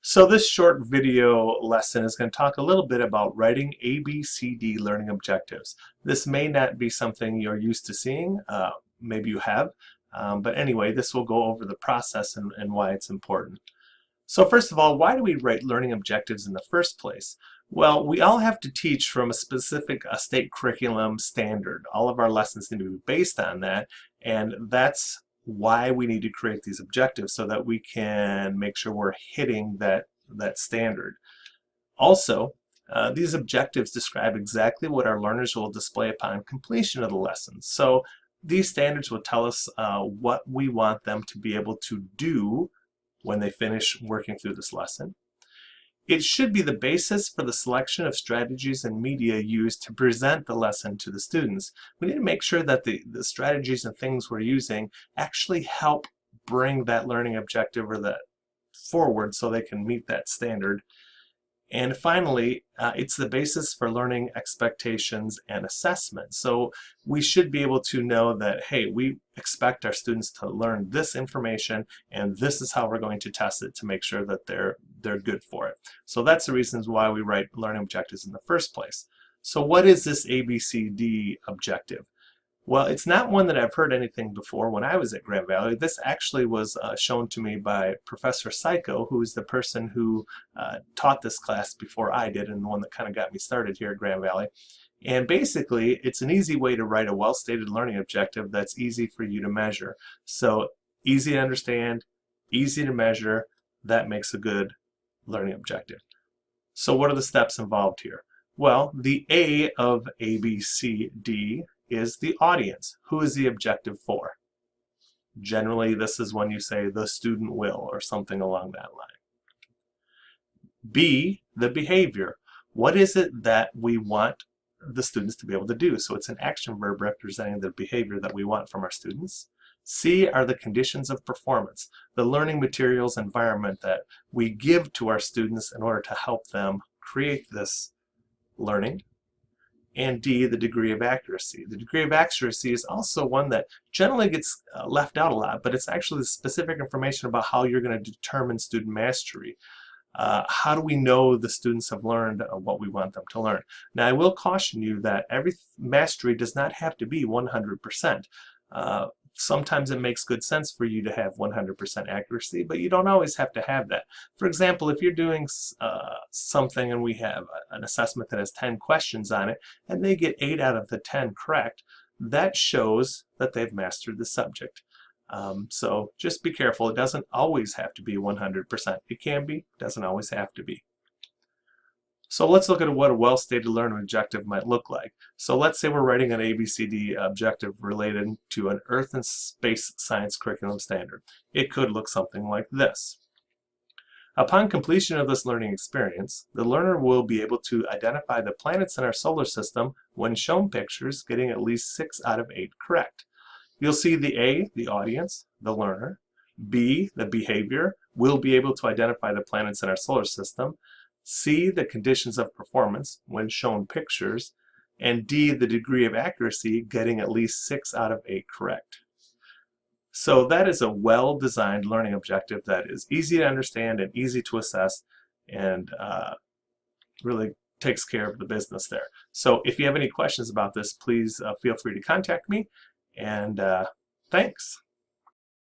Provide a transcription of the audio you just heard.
So this short video lesson is going to talk a little bit about writing ABCD learning objectives. This may not be something you're used to seeing, maybe you have, but anyway, this will go over the process and why it's important. So first of all, why do we write learning objectives in the first place? Well, we all have to teach from a specific state curriculum standard. All of our lessons need to be based on that, and that's why we need to create these objectives so that we can make sure we're hitting that standard. Also, these objectives describe exactly what our learners will display upon completion of the lesson. So these standards will tell us what we want them to be able to do when they finish working through this lesson. It should be the basis for the selection of strategies and media used to present the lesson to the students. We need to make sure that the strategies and things we're using actually help bring that learning objective or that forward so they can meet that standard. And finally, it's the basis for learning expectations and assessment. So we should be able to know that, hey, we expect our students to learn this information, and this is how we're going to test it to make sure that they're good for it. So that's the reasons why we write learning objectives in the first place. So what is this ABCD objective? Well, it's not one that I've heard anything before. When I was at Grand Valley, this actually was shown to me by Professor Psycho, who is the person who taught this class before I did, and the one that kind of got me started here at Grand Valley. And basically, it's an easy way to write a well-stated learning objective that's easy for you to measure. So easy to understand, easy to measure, that makes a good learning objective. So what are the steps involved here? Well, the A of ABCD is the audience. Who is the objective for? Generally, this is when you say the student will or something along that line. B, the behavior. What is it that we want the students to be able to do? So it's an action verb representing the behavior that we want from our students. C are the conditions of performance, the learning materials environment that we give to our students in order to help them create this learning. And D, the degree of accuracy. The degree of accuracy is also one that generally gets left out a lot, but it's actually the specific information about how you're going to determine student mastery. How do we know the students have learned what we want them to learn? Now, I will caution you that every mastery does not have to be 100%. Sometimes it makes good sense for you to have 100% accuracy, but you don't always have to have that. For example, if you're doing something and we have an assessment that has 10 questions on it, and they get 8 out of the 10 correct, that shows that they've mastered the subject. So just be careful. It doesn't always have to be 100%. It can be, doesn't always have to be. So let's look at what a well-stated learning objective might look like. So let's say we're writing an ABCD objective related to an Earth and Space Science curriculum standard. It could look something like this. Upon completion of this learning experience, the learner will be able to identify the planets in our solar system when shown pictures, getting at least 6 out of 8 correct. You'll see the A, the audience, the learner. B, the behavior, will be able to identify the planets in our solar system. C, the conditions of performance when shown pictures, and D, the degree of accuracy, getting at least 6 out of 8 correct. So that is a well-designed learning objective that is easy to understand and easy to assess, and really takes care of the business there. So if you have any questions about this, please feel free to contact me, and thanks.